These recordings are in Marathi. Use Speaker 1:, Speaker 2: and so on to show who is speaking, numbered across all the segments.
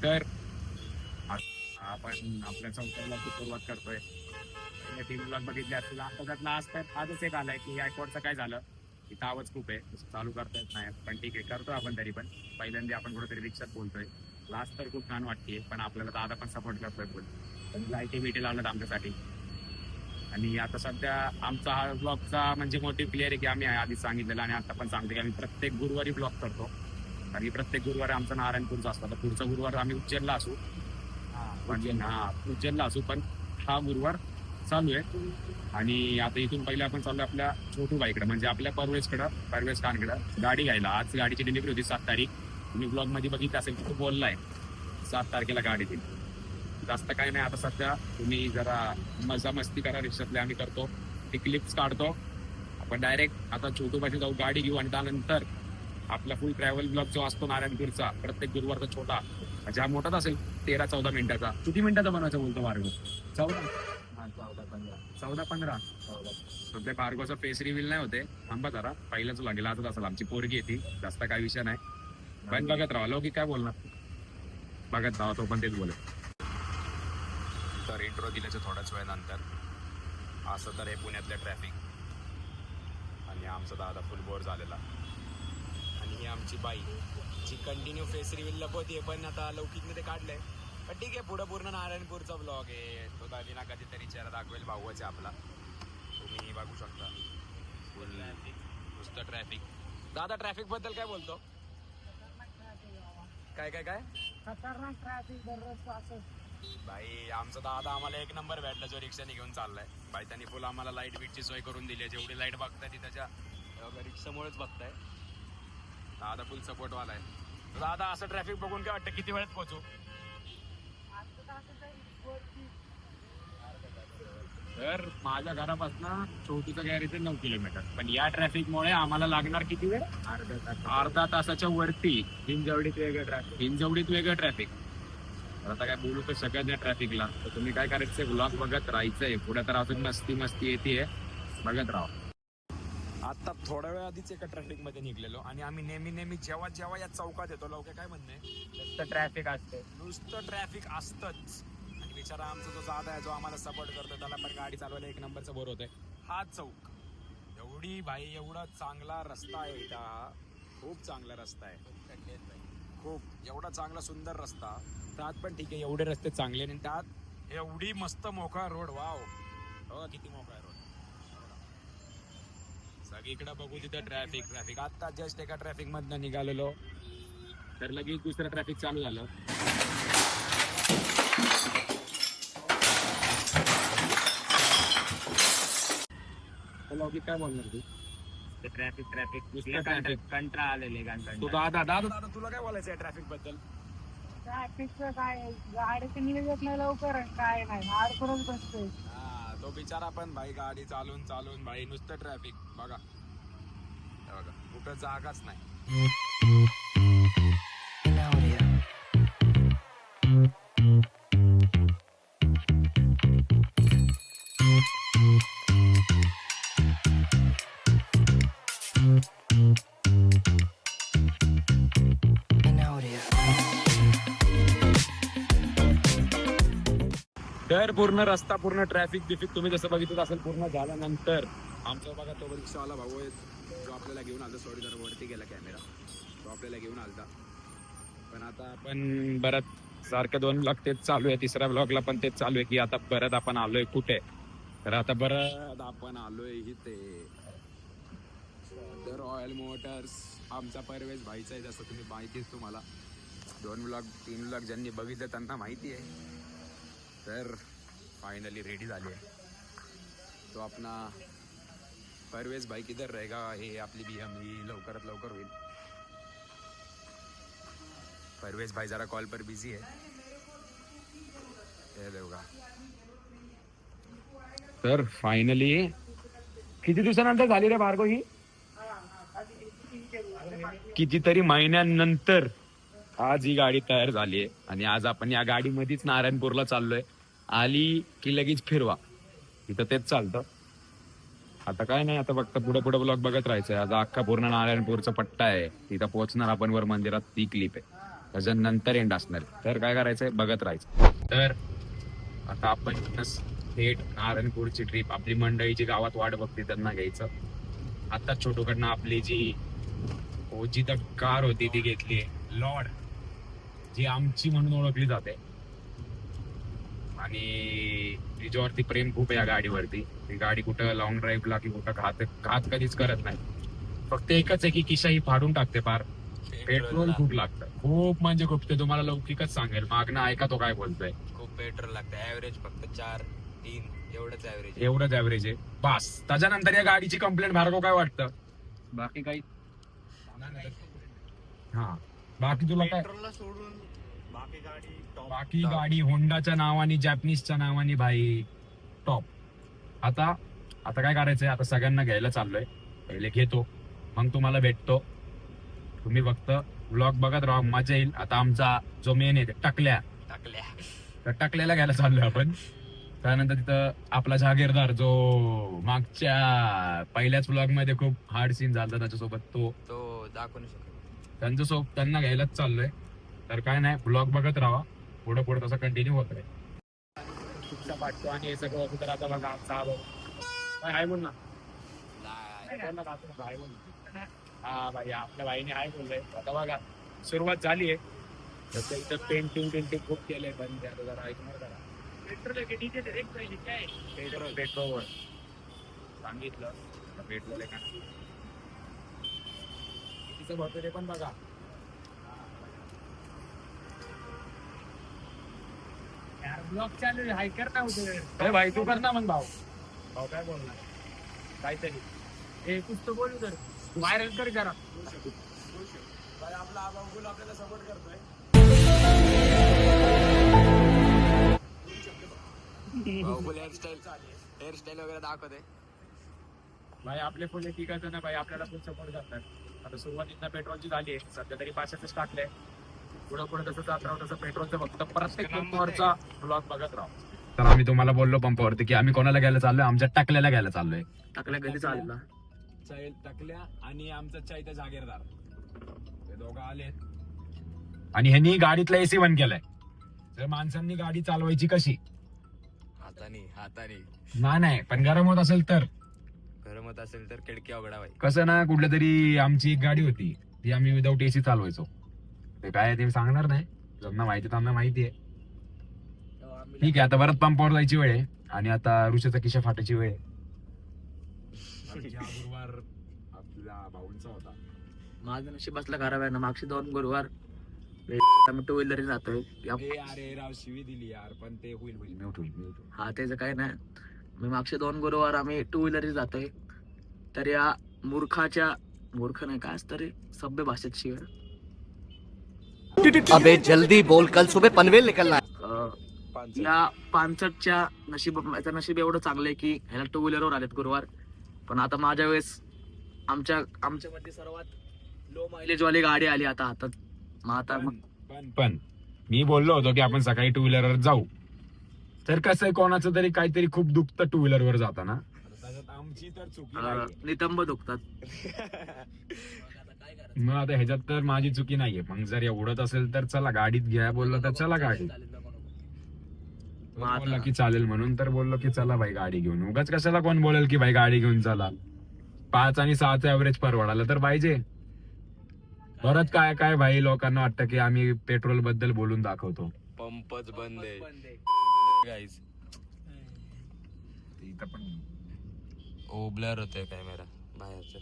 Speaker 1: तर आपण आपल्या चौथ्याला सुरुवात करतोय. टीम ब्लॉग बघितले असतील. आता त्यातला आजच एक आलाय की आयकॉडचं काय झालं. इथं आवाज खूप आहे, चालू करता येत नाही, पण ठीक आहे करतो आपण तरी पण. पहिल्यांदा आपण कुठेतरी रिक्षात बोलतोय. लास्ट तर खूप छान वाटते, पण आपल्याला दादा पण सपोर्ट करतोय फुल. पण लाईटी बिटी लावल्यात आमच्यासाठी. आणि आता सध्या आमचा हा ब्लॉगचा म्हणजे मोटिव्ह क्लिअर आहे की आम्ही आधीच सांगितलेलं आणि आता पण सांगतो की आम्ही प्रत्येक गुरुवारी ब्लॉग करतो. आणि प्रत्येक गुरुवारी आमचा नारायणपूरचा असतो. तर पुढचा गुरुवार आम्ही उज्जैनला असू. पण उज्जैनला असू, पण हा गुरुवार चालू आहे. आणि आता इथून पहिले आपण चालू आपल्या छोटू बाईकडे, म्हणजे आपल्या परवेश खानकडं गाडी घ्यायला. आज गाडीची डिलिव्हरी होती 7 तारीख. तुम्ही ब्लॉग मध्ये बघितलं असेल की तो बोललाय 7 तारखेला गाडी दिली. जास्त काही नाही. आता सध्या तुम्ही जरा मजा मस्ती करा, रिक्षातले आम्ही करतो, ती क्लिप्स काढतो. आपण डायरेक्ट आता छोटूपाशी जाऊ, गाडी घेऊ आणि त्यानंतर आपला फुल ट्रॅव्हल ब्लॉग जो असतो नारायणपूरचा प्रत्येक गुरुवारचा छोटा, म्हणजे हा मोठाच असेल 13-14 मिनिटाचा. किती मिनिटाचा बनवायचा बोलतो भार्गव? 14-15. सध्या भार्गवचा फेस रिव्हील नाही होते, थांबा जरा, पहिल्याच लागेल आजच असेल. आमची पोरगी येते, जास्त काही विषय नाही. पण बघत राहा की काय बोलणार, बघत राहा, तो पण तेच बोलेल. तर इंट्रो दिल्याच्या थोड्याच वेळानंतर असं तर हे पुण्यातलं ट्रॅफिक. आणि आमचा दादा फुल बोर झालेला. आणि ही आमची बाई जी कंटिन्यू फेस रिव्हील लपवते, पण आता लौकिकमध्ये काढलंय. पण ठीक आहे, पुढं पूर्ण नारायणपूरचा ब्लॉग आहे. तो दादी ना कधीतरी चेहरा दाखवेल, भाऊच आहे आपला. तुम्ही बघू शकता फुल नुसतं ट्रॅफिक. दादा ट्रॅफिक बद्दल काय बोलतो? काय काय काय
Speaker 2: खतरनाक ट्रॅफिक दररोज असं.
Speaker 1: भाई आमचा दादा आम्हाला एक नंबर भेटला जो रिक्षाने घेऊन चाललाय. भाई त्यांनी फुल आम्हाला लाईट बीटची सोय करून दिली आहे. जेवढी लाईट बघताय ती त्याच्या रिक्षामुळेच बघताय. दादा फुल सपोर्टवाला आहे. दादा असं ट्रॅफिक बघून काय वाटतं, किती वेळात पोहोचू? तर माझ्या घरापासून छोटूचं गॅरेज 9 किलोमीटर, पण या ट्रॅफिकमुळे आम्हाला लागणार किती वेळ? अर्धा तासाच्या वरती. हिंजवडीत वेगळं ट्रॅफिक. आता काय बोलू तर सगळ्यात या ट्रॅफिकला. तर तुम्ही काय करायचंय, ब्लॉग बघत राहायचंय. पुढे तर अजून मस्ती येते, बघत राहा. आता थोड्या वेळ आधीच एका ट्रॅफिक मध्ये निघलेलो आणि आम्ही नेहमी जेव्हा या चौकात येतो, लोक काय म्हणणे
Speaker 2: नुसतं ट्रॅफिक असते.
Speaker 1: नुसतं ट्रॅफिक असतंच. आणि बिचारा आमचा जो दादा आहे, जो आम्हाला सपोर्ट करतो, त्याला पण गाडी चालवायला एक नंबरचं बोर होतंय. हा चौक एवढी भाई, एवढा चांगला रस्ता आहे इथं, खूप चांगला रस्ता आहे. खूप एवढा चांगला सुंदर रस्ता. त्यात पण ठीक आहे, एवढे रस्ते चांगले आणि त्यात एवढी मस्त मोकळा रोड. वाव, हो किती मोकळा रोड. सगळीकडे बघू तिथं ट्रॅफिक. आता जस्ट एका ट्रॅफिक मधनं निघालेलो, तर लगेच दुसरं ट्रॅफिक चालू झालं. काय बोलणार तू? ट्रॅफिक
Speaker 2: कंटाळा आलेले गांजा.
Speaker 1: दादा तुला काय बोलायचं ट्रॅफिक बद्दल?
Speaker 2: ट्रॅफिकचं काय, गाडीचं नियोजन नाही लवकर, काय नाही अडकूनच बसतोय.
Speaker 1: हा, तो बिचारा पण भाई गाडी चालून भाई नुसतं ट्रॅफिक. बघा कुठं जागाच नाही. तर पूर्ण रस्ता, पूर्ण ट्रॅफिक तुम्ही जसं बघितलं असेल, पूर्ण झाल्यानंतर आमचा बघा तो रिक्षावाला भाऊ आहे, जो आपल्याला घेऊन आलता. सॉरी जरा वरती गेला कॅमेरा. तो आपल्याला घेऊन आलता. पण आता आपण परत सारखं 2 ब्लॉग तेच चालू आहे, तिसऱ्या ब्लॉगला पण तेच चालू आहे की आता परत आपण आलोय कुठे. तर आता परत आपण आलोय इथे रॉयल मोटर्स. आमचा परवेश भाईचा आहे, जसं तुम्ही माहितीच तुम्हाला. 2 ब्लॉग 3 ब्लॉग ज्यांनी बघितलं त्यांना माहिती आहे. तर फाइनली रेडी झाली आहे. तो अपना परवेश भाई किधर रहेगा, हे आपली BM ही लवकरात लवकर होईल. परवेश भाई जरा कॉल पर बिझी आहे. हे देवगा. तर फायनली किती दिवसानंतर झाली रे भार्गव ही? कितीतरी महिन्यानंतर आज ही गाडी तयार झाली आहे. आणि आज आपण या गाडीमध्येच नारायणपूरला चाललोय. आली की लगेच फिरवा, इथं तेच चालतं. आता काय नाही, आता फक्त पुढे ब्लॉग बघत राहायचंय. आता अख्खा पूर्ण नारायणपूरचा पट्टा आहे, तिथं पोहोचणार आपण वर मंदिरात, ती क्लिप आहे. त्याच्यानंतर एंड असणार. तर काय करायचंय बघत राहायचं. तर आता आपण थेट नारायणपूरची ट्रिप, आपली मंडळीची गावात वाट बघते त्यांना घ्यायचं. आता छोटूकडनं आपली जी ओजी द कार होती ती घेतली, लॉर्ड, जी आमची म्हणून ओळखली जाते. आणि तिच्यावरती प्रेम खूप आहे या गाडीवरती. ती गाडी कुठं लॉंग ड्राईव्हला की कुठं घात कधीच करत नाही. फक्त एकच आहे की किशा ही फाडून टाकते फार. पेट्रोल खूप लागतं, खूप म्हणजे खूप. ते तुम्हाला लौकिकच सांगेल, मागणं ऐका तो काय बोलतोय.
Speaker 3: खूप पेट्रोल लागतं. ऍव्हरेज फक्त 4-3
Speaker 1: एवढंच ऍव्हरेज आहे बस. त्याच्यानंतर या गाडीची कंप्लेंट भार्गव काय वाटतं? बाकी काही हा, बाकी तुला काय?
Speaker 3: पेट्रोलला सोडून
Speaker 1: बाकी गाडी होंडाच्या नावाने, जॅपनीजच्या नावाने भाई टॉप. आता काय करायचंय, आता सगळ्यांना घ्यायला चाललोय. पहिले घेतो, मग तुम्हाला भेटतो. तुम्ही फक्त व्लॉग बघत राहा, मजा येईल. आता आमचा जो मेन आहे
Speaker 3: टाकल्या
Speaker 1: तर टाकल्याला घ्यायला चाललोय आपण. त्यानंतर तिथं आपला जहागीरदार, जो मागच्या पहिल्याच व्लॉग मध्ये खूप हार्ड सीन झाला त्याच्यासोबत, तो
Speaker 3: दाखवू नाही शकत.
Speaker 1: त्यांना घ्यायलाच चाललोय. तर काय नाही, ब्लॉग बघत राहा, पुढे तसं कंटिन्यू होत राहील. वाटतो आणि हे सगळं होतं. तर आता बघा आमचा काय आहे बोल ना, हा भाई, आपल्या भाईने आहे बोललंय. आता बघा सुरुवात झाली आहे. इथं पेंटिंग खूप केलंय, पण ते आता जरा ऐकणार करा. पेट्रोलवर सांगितलं पेट्रोल आहे का तिचं भरतो ते पण बघा. ब्लॉग चालू आहे, हाय कर ना होते भाई, तू कर ना मग. भाऊ काय बोलणार काहीतरी, हे कुछ तो बोलू तर व्हायरल कर जरा. आपला भाऊ आपल्याला सपोर्ट करतोय.
Speaker 3: हेअरस्टाईल वगैरे दाखवते
Speaker 1: भाई. आपले फुले ठिकाणचं ना भाई, आपल्याला फुल सपोर्ट करतात. आता सुरुवातीला पेट्रोलची झाली आहे, सध्या तरी 500च टाकलंय. पुढे तसं जात राहू, तसं पेट्रोलचं फक्त प्रत्येक पंपावरचा ब्लॉग बघत राहू. तर आम्ही तुम्हाला बोललो पंपावरती की आम्ही कोणाला घ्यायला चाललोय, आमच्या टाकल्याला घ्यायला चाललोय.
Speaker 2: टाकल्या कधी चालला
Speaker 1: टाकल्या आणि आमचा चायता जागीरदार, हे दोघं आलेत. आणि ह्यांनी गाडीतला एसी बंद केलाय. तर माणसांनी गाडी चालवायची कशी?
Speaker 3: हाताने
Speaker 1: नाही, पण गरम होत असेल तर
Speaker 3: खिडकी उघडा भाई.
Speaker 1: कसं ना, कुठल्या तरी आमची एक गाडी होती, ती आम्ही विदाऊट एसी चालवायचो. ते काय ते सांगणार नाही, ज्यांना माहिती त्यांना माहिती आहे. ठीक आहे, आता परत पंपावर जायची वेळ आहे आणि आता ऋषाचा किशा फाटायची वेळ आहे. गुरुवार आपल्या भाऊंचा होता.
Speaker 2: माझं नशीब बसला खराब आहे ना. मागचे 2 गुरुवार आम्ही 2 व्हीलर जातोय.
Speaker 1: अरे राव, शिवी दिली यार, पण ते होईल म्यूट होईल.
Speaker 2: हा, त्याचं काय नाही. मी मागचे 2 गुरुवार आम्ही 2 व्हीलर जातोय. तर या मूर्ख नाही, काय असतं रे सभ्य भाषेत शिवाय.
Speaker 4: अबे जल्दी बोल, कल सुबह पनवेल निकलना है.
Speaker 2: या पानसटच्या नशीब एवढं चांगलं आहे की ह्याला 2 व्हीलरवर आलेत गुरुवार. पण आता माझ्या वेळेस आमच्यामध्ये सर्वात लो मायलेज वाली गाडी आली आता हातात.
Speaker 1: पण मी बोललो होतो की आपण सकाळी 2 व्हीलरवर जाऊ. तर कसं आहे, कोणाचं तरी काहीतरी खूप दुखतं 2 व्हीलरवर जाताना. आमची तर चुकी
Speaker 2: नितंब दुखतात.
Speaker 1: मग आता ह्याच्यात तर माझी चुकी नाहीये. मग जर एवढंच असेल तर चला गाडीत घ्या बोललो तर चला गाडी. बोलला की चालेल म्हणून तर बोललो की चला भाई गाडी घेऊन. उगाच कशाला कोण बोलेल की भाई गाडी घेऊन चला. 5 आणि 6चं ऍव्हरेज परवडायला तर पाहिजे. परत काय भाई, लोकांना वाटतं की आम्ही पेट्रोल बद्दल बोलून दाखवतो.
Speaker 3: पंपच बंद आहे गाईज.
Speaker 1: इथं पण
Speaker 3: ब्लर होतोय कॅमेरा बाहेरचा.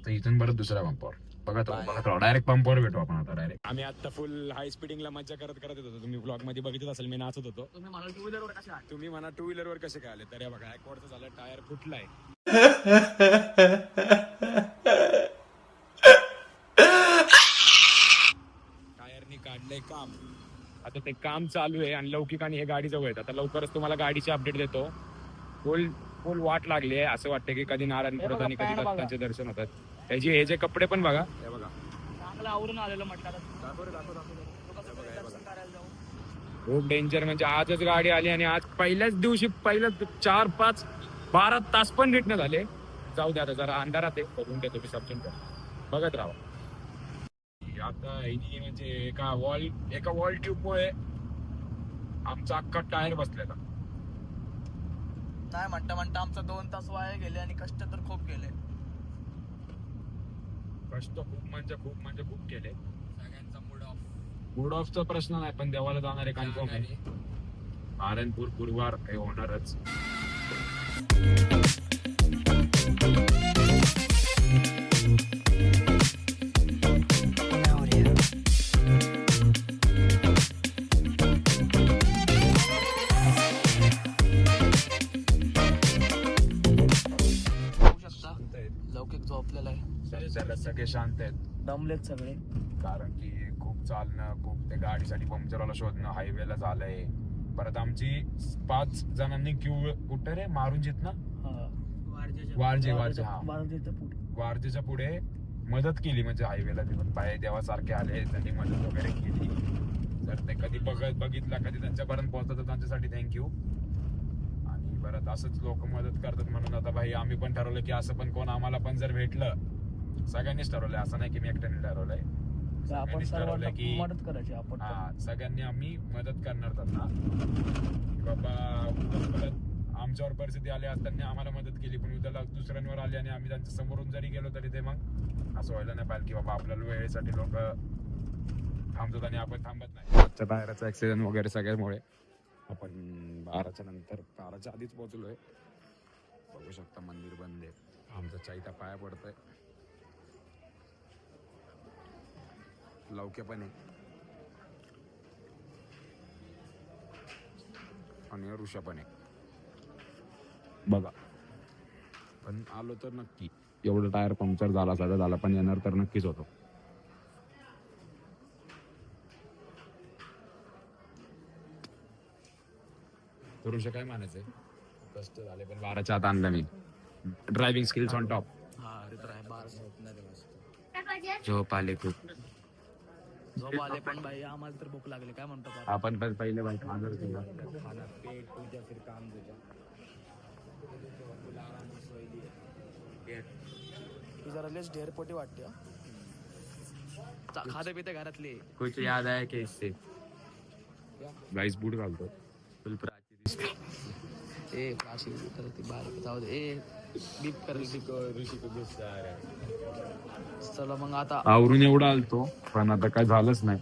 Speaker 1: तर इथून परत दुसऱ्या पंपावर बघत राहू. डायरेक्ट पंपावर भेटू आपण आता डायरेक्ट. आम्ही आता फुल हाय स्पीडिंगला मजा करत येत होतो. तुम्ही ब्लॉग मध्ये बघितलं असेल, मी नाचत होतो. तुम्ही म्हणा 2 व्हीलरवर कसे काय आले. तर हे बघा, ऍकॉर्डचं झालं, टायर फुटलाय. टायरनी काढलंय काम. आता ते काम चालू आहे आणि लौकिकाने हे गाडी जवळ येत. आता लवकरच तुम्हाला गाडीची अपडेट देतो. फुल वाट लागली आहे. असं वाटतं की कधी नारायणपुरात आणि कधी दत्तांचे दर्शन होतात. त्याचे हे जे कपडे पण बघा, हे बघा
Speaker 2: चांगलं आवरून आलेलं म्हटलं.
Speaker 1: खूप डेंजर. म्हणजे आजच गाडी आली आणि आज पहिल्याच दिवशी 4, 5, 12 तास पण नीट न झाले. जाऊ द्या, आता जरा अंधारात आहे, बघून देतो मी सबजन बघत राहा. आता हिनी म्हणजे एका वॉल ट्यूब मुळे आमचा अख्खा टायर बसलेला.
Speaker 2: नाही म्हणता म्हणता आमचा 2 तास वाया गेले आणि कष्ट तर खूप गेले.
Speaker 1: कष्ट खूप केले.
Speaker 3: सगळ्यांचा
Speaker 1: मूड ऑफचा प्रश्न नाही, पण देवाला जाणारे कन्फर्म आहे. आरणपूर गुरुवार हे होणारच.
Speaker 2: लौकिक झोपलेला आहे.
Speaker 1: सगळे शांत आहेत,
Speaker 2: दमलेत सगळे.
Speaker 1: कारण की खूप चालणं, खूप ते गाडीसाठी पंक्चरवाला शोधणं, हायवेला झालंय. परत आमची 5 जणांनी कुठे रे मारुंजीत ना वारजेच्या पुढे मदत केली, म्हणजे हायवेला ते पण बाय देवासारखे आले, त्यांनी मदत वगैरे केली. तर ते कधी बघितलं, कधी त्यांच्यापर्यंत पोहोचत, त्यांच्यासाठी थँक्यू. आणि परत असंच लोक मदत करतात म्हणून आता भाई आम्ही पण ठरवलं की असं पण कोण आम्हाला पण जर भेटलं, सगळ्यांनीच ठरवलंय, असं नाही की मी एकट्याने ठरवलंय.
Speaker 2: आपण सर्वांना मदत करायची. आपण
Speaker 1: सगळ्यांनी आम्ही मदत करणार त्यांना. बाबा आमच्यावर परिस्थिती आली असताना आम्हाला मदत केली, पण उद्याला दुसऱ्यांवर आली आणि आम्ही त्यांच्या समोरून जरी गेलो तरी ते मग असं व्हायला नाही पाहिजे की बाबा आपल्याला वेळेसाठी लोक थांबतात आणि आपण थांबत नाही. आजच्या टायराचा ऍक्सिडेंट वगैरे सगळ्यामुळे आपण 12च्या नंतर 12च्या आधीच पोहोचलोय. बघू शकता मंदिर बंद आहे. आमचा चैता पाया पडतोय. लवके पण आहे आणि ऋषा पण आहे. बघा, पण आलो तर नक्की. एवढं टायर पंक्चर झाला पण येणार तर नक्कीच होतो. ऋषा काय म्हणायचंय? कष्ट झाले पण 12च्या आत आणलं मी. Driving skills on top.
Speaker 3: झोप आले खूप.
Speaker 2: झोप आले पण बाई आम्हाला तर भूक लागली. काय म्हणतो
Speaker 1: आपण पण पहिले बाई खाणार
Speaker 2: जरा लेस ढेरपोटी वाटते. खाते पिते घरातले.
Speaker 3: कुछ याद आहे की इससे
Speaker 1: गाईस बूट घालतो.
Speaker 3: फुल प्राची दिसते.
Speaker 2: ए अशी तर ती बारीक जाऊ दे. ए बीप करेल. चला मग आता
Speaker 1: आवरून एवढा आलतो, पण आता काय झालंच नाही.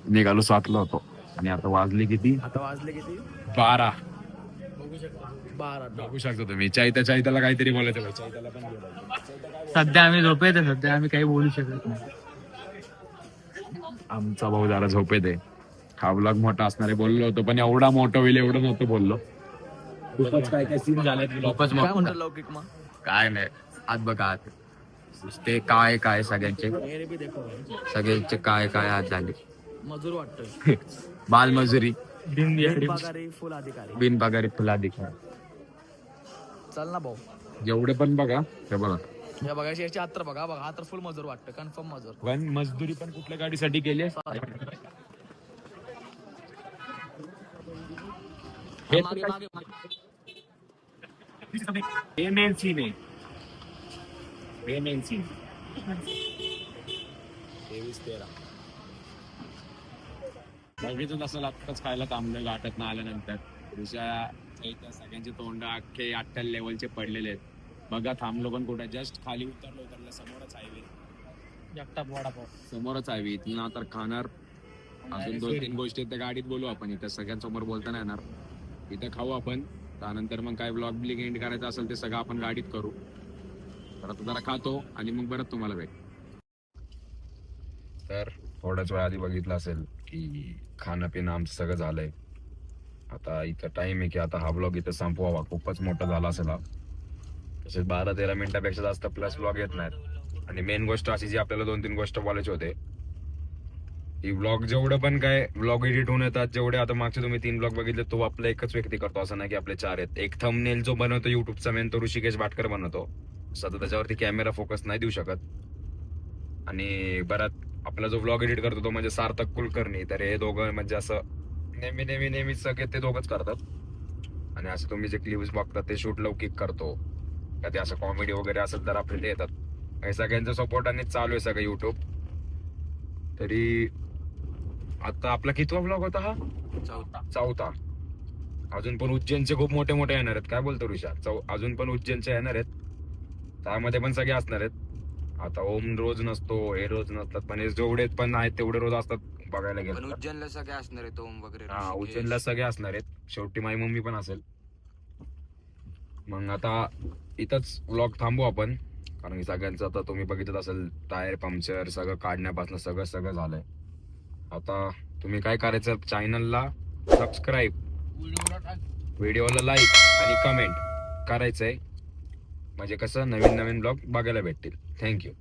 Speaker 1: निघालो 7ला होतो आणि आता वाजले किती? 12. बघू शकतो तुम्ही. चैत्याला काहीतरी बोलायचं. चैत्याला पण बोलायचं.
Speaker 2: सध्या आम्ही झोपेत आहे. सध्या आम्ही काही बोलू शकत नाही.
Speaker 1: आमचा भाऊ जरा झोपेत आहे. हा व्लॉग मोठा असणारे बोललो होतो, पण एवढा मोठा होईल एवढं नव्हतं बोललो. खूपच काय सीन झाले.
Speaker 3: खूपच
Speaker 2: काय म्हणतो लौकिक मग?
Speaker 3: काय नाही. आत बघा आत. ते काय सगळ्यांचे काय आज झाले.
Speaker 2: मजूर वाटतोय.
Speaker 3: बालमजुरी.
Speaker 2: बिनपगारी फुल अधिकारी. चल ना भाऊ.
Speaker 1: जेवढे पण बघा हे बघा.
Speaker 2: या बघायची याची आत्र बघा. हा तर फुल मजूर वाटतं. कन्फर्म मजूर.
Speaker 1: पण मजदुरी पण कुठल्या गाडीसाठी केली? मेन सीन आहे. 23-13 बघितलं तसं आत्ताच खायला थांबलं घाटात ना आल्यानंतर. सगळ्यांचे तोंड अख्खे 8 लेवलचे पडलेले आहेत. बघा थांबलो पण कुठे, जस्ट खाली उतरलं समोरच हायवे.
Speaker 2: जगताप वडापाव
Speaker 1: समोरच हायवे. इथून आता खाणार. अजून 2-3 गोष्टी त्या गाडीत बोलू आपण. इथं सगळ्यांसमोर बोलता नाही येणार. इथं खाऊ आपण. त्यानंतर मग काय ब्लॉग बिग एंड करायचं असेल ते सगळं आपण गाडीत करू. तर आता जरा खातो आणि मग परत तुम्हाला भेट. तर थोड्याच वेळ आधी बघितलं असेल की खाणं पिणं आमचं सगळं झालंय. आता इथं टाइम आहे की आता हा ब्लॉग इथं संपवावा. खूपच मोठा झाला असेल हा. तसेच 12-13 मिनिटापेक्षा जास्त प्लस ब्लॉग येत नाहीत. आणि मेन गोष्ट अशी जी आपल्याला 2-3 गोष्ट बोलायची होते, ही व्लॉग जेवढं पण काय व्लॉग एडिट होऊन येतात, जेवढे आता मागचे तुम्ही 3 व्लॉग बघितले, तो आपला एकच व्यक्ती करतो. असं नाही की आपले 4 आहेत. एक थंबनेल जो बनवतो युट्यूबचा मेन, तो ऋषिकेश भाटकर बनवतो. सध्या त्याच्यावरती कॅमेरा फोकस नाही देऊ शकत. आणि बराच आपला जो व्लॉग एडिट करतो तो म्हणजे सार्थक कुलकर्णी. तर हे दोघं म्हणजे असं नेहमी सगळे ते दोघंच करतात. आणि असं तुम्ही जे क्लिप्स बघतात ते शूट लौकिक करतो. कधी असं कॉमेडी वगैरे असेल तर आपल्याला येतात.
Speaker 5: हे सगळ्यांचा सपोर्टाने चालू आहे सगळं युट्यूब. तरी आता आपला कितवा ब्लॉग होता हा? चौथा. अजून पण उज्जैनचे खूप मोठे मोठे येणार आहेत. काय बोलतो ऋषा? अजून पण उज्जैनचे येणार आहेत, त्यामध्ये पण सगळे असणार आहेत. आता ओम रोज नसतो, हे रोज नसतात, पण हे जेवढे पण आहेत तेवढे रोज असतात बघायला
Speaker 3: पण
Speaker 5: गेलं.
Speaker 3: उज्जैनला सगळे असणार आहेत ओम वगैरे,
Speaker 5: हा,
Speaker 3: ऋषिकेश.
Speaker 5: उज्जैनला सगळे असणार आहेत. शेवटी माझी मम्मी पण असेल. मग आता इथंच व्लॉग थांबू आपण, कारण की सगळ्यांचं आता तुम्ही बघितलं असेल टायर पंक्चर सगळं काढण्यापासून सगळं झालंय. आता तुम्ही काय करायचं, चॅनलला सबस्क्राईब, व्हिडिओला लाईक आणि कमेंट करायचंय, म्हणजे कसं नवीन नवीन ब्लॉग बघायला भेटतील. थँक्यू.